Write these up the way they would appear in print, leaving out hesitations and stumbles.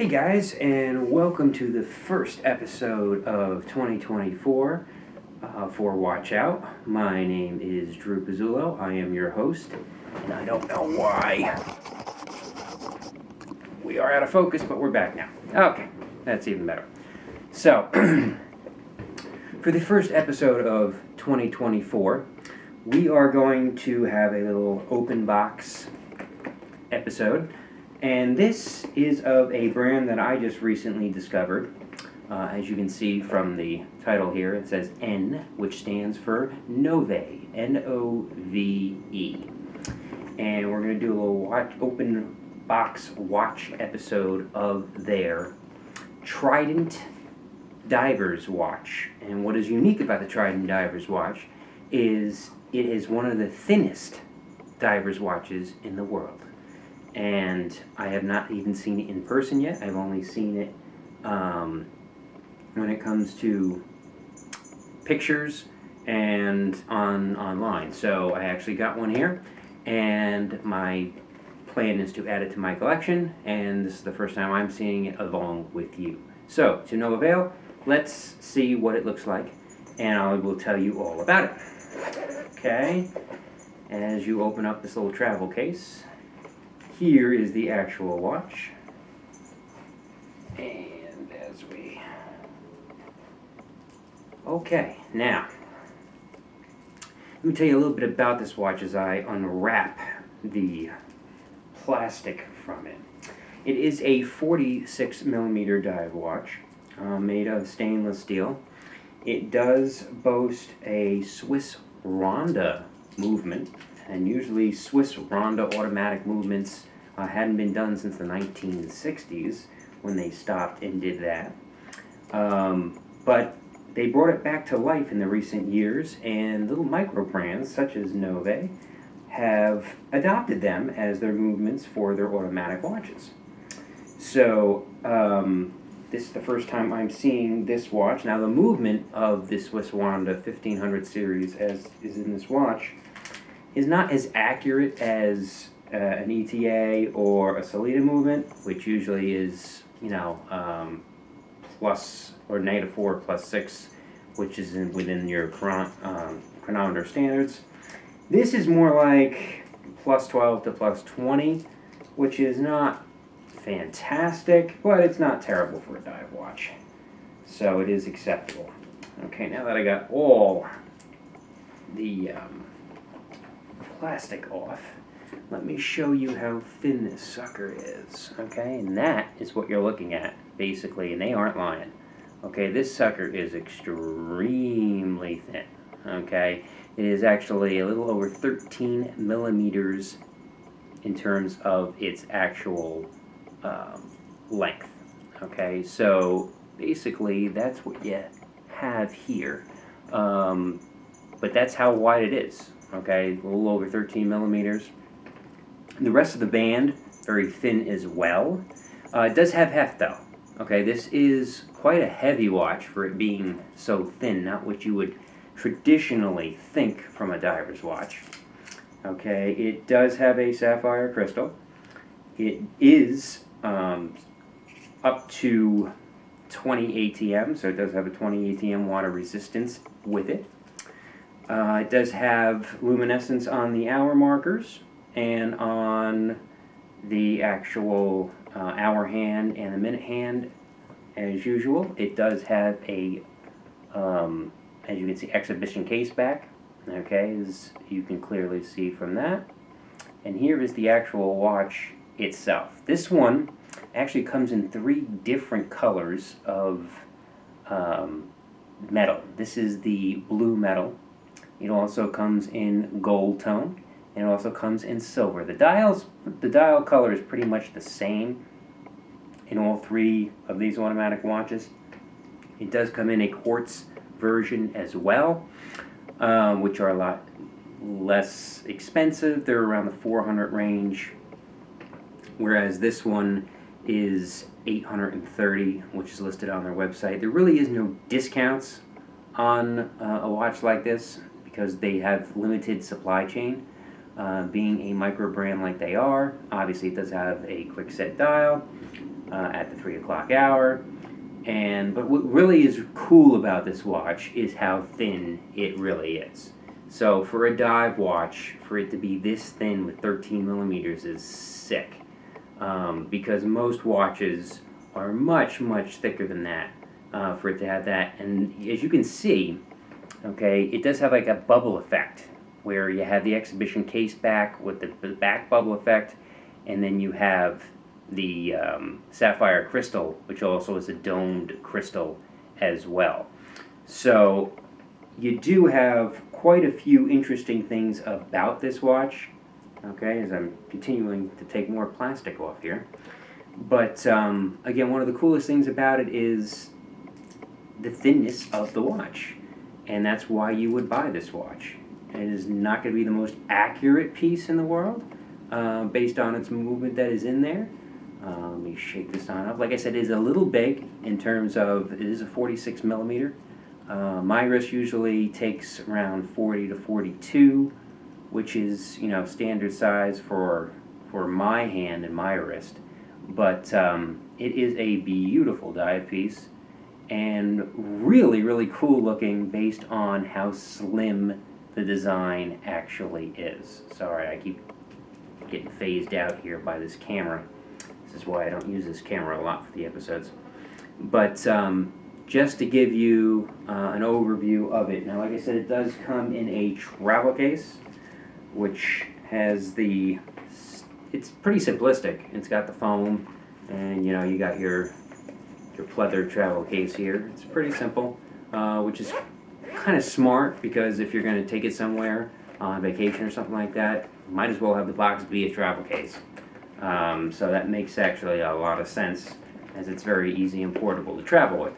Hey guys, and welcome to the first episode of 2024 for Watch Out. My name is Drew Pizzulo. I am your host, and I don't know why we are out of focus, but we're back now. Okay, that's even better. So, for the first episode of 2024, we are going to have a little open box episode. And this is of a brand that I just recently discovered. As you can see from the title here, it says N, which stands for NOVE, N-O-V-E. And we're going to do a little open box watch episode of their Trident Diver's watch. And what is unique about the Trident Diver's watch is it is one of the thinnest diver's watches in the world. And I have not even seen it in person yet. I've only seen it when it comes to pictures and online. So I actually got one here, and my plan is to add it to my collection, and this is the first time I'm seeing it along with you. So, to no avail, let's see what it looks like, and I will tell you all about it. Okay, as you open up this little travel case, here is the actual watch, and as we... Okay, now, let me tell you a little bit about this watch as I unwrap the plastic from it. It is a 46 millimeter dive watch, made of stainless steel. It does boast a Swiss Ronda movement, and usually Swiss Ronda automatic movements hadn't been done since the 1960s when they stopped and did that. But they brought it back to life in the recent years, and little micro brands such as NOVE have adopted them as their movements for their automatic watches. So this is the first time I'm seeing this watch. Now the movement of this Swiss Ronda 1500 series as is in this watch is not as accurate as an ETA or a Salida movement, which usually is, plus or -4, +6, which is within your chronometer standards. This is more like +12 to +20, which is not fantastic, but it's not terrible for a dive watch. So it is acceptable. Okay, now that I got all the plastic off, let me show you how thin this sucker is, okay? And that is what you're looking at, basically, and they aren't lying. Okay, this sucker is extremely thin, okay? It is actually a little over 13 millimeters in terms of its actual length, okay? So, basically, that's what you have here. But that's how wide it is, okay? A little over 13 millimeters. The rest of the band, very thin as well. It does have heft though. Okay, this is quite a heavy watch for it being so thin, not what you would traditionally think from a diver's watch. Okay, it does have a sapphire crystal. It is up to 20 ATM, so it does have a 20 ATM water resistance with it. It does have luminescence on the hour markers and on the actual hour hand and the minute hand as usual. It does have a, as you can see, exhibition case back, okay, as you can clearly see from that. And here is the actual watch itself. This one actually comes in 3 different colors of metal. This is the blue metal. It also comes in gold tone. And it also comes in silver. The dial color is pretty much the same in all 3 of these automatic watches. It does come in a quartz version as well, which are a lot less expensive. They're around the 400 range, whereas this one is 830, which is listed on their website. There really is no discounts on a watch like this because they have limited supply chain. Being a micro brand like they are, obviously it does have a quick set dial. at the 3 o'clock hour. But what really is cool about this watch is how thin it really is. So for a dive watch, for it to be this thin with 13 millimeters is sick. Because most watches are much, much thicker than that for it to have that. And as you can see, okay, it does have like a bubble effect where you have the exhibition case back with the back bubble effect, and then you have the sapphire crystal, which also is a domed crystal as well. So you do have quite a few interesting things about this watch, okay, as I'm continuing to take more plastic off here. But again, one of the coolest things about it is the thinness of the watch, and that's why you would buy this watch. It is not going to be the most accurate piece in the world based on its movement that is in there. Let me shake this on up. Like I said, it is a little big in terms of, it is a 46 millimeter. My wrist usually takes around 40 to 42, which is, you know, standard size for my hand and my wrist. But it is a beautiful dive piece and really, really cool looking based on how slim the design actually is. Sorry, I keep getting phased out here by this camera. This is why I don't use this camera a lot for the episodes. But just to give you an overview of it. Now, like I said, it does come in a travel case, which has the, it's pretty simplistic. It's got the foam, and you know, you got your pleather travel case here. It's pretty simple, which is kind of smart, because if you're going to take it somewhere on vacation or something like that, you might as well have the box be a travel case. So that makes actually a lot of sense, as it's very easy and portable to travel with.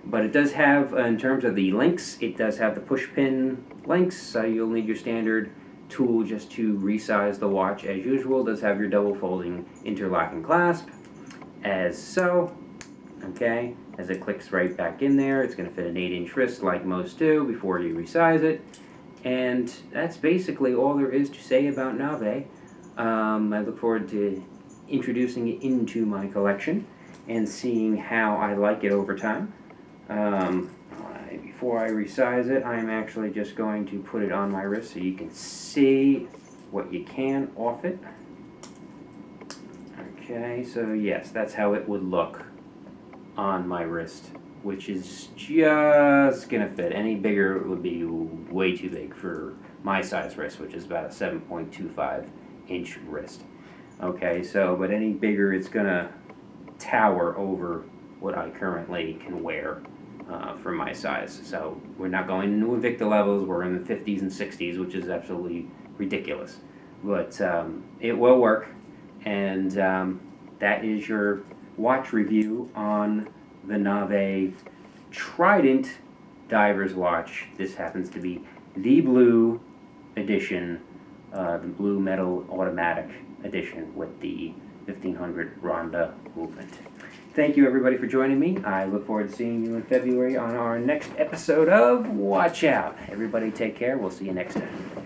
But it does have, in terms of the links, it does have the push pin links, so you'll need your standard tool just to resize the watch as usual. It does have your double folding interlocking clasp, as so. Okay, as it clicks right back in there, it's going to fit an 8-inch wrist like most do before you resize it. And that's basically all there is to say about NOVE. I look forward to introducing it into my collection and seeing how I like it over time. Before I resize it, I'm actually just going to put it on my wrist so you can see what you can off it. Okay, so yes, that's how it would look on my wrist, which is just gonna fit. Any bigger it would be way too big for my size wrist, which is about a 7.25-inch wrist. Okay, so but any bigger, it's gonna tower over what I currently can wear for my size. So we're not going into Invicta levels. We're in the 50s and 60s, which is absolutely ridiculous. But it will work, and that is your watch review on the NOVE Trident Diver's watch. This happens to be the blue edition, the blue metal automatic edition with the 1500 Ronda movement. Thank you everybody for joining me. I look forward to seeing you in February on our next episode of Watch Out. Everybody take care. We'll see you next time.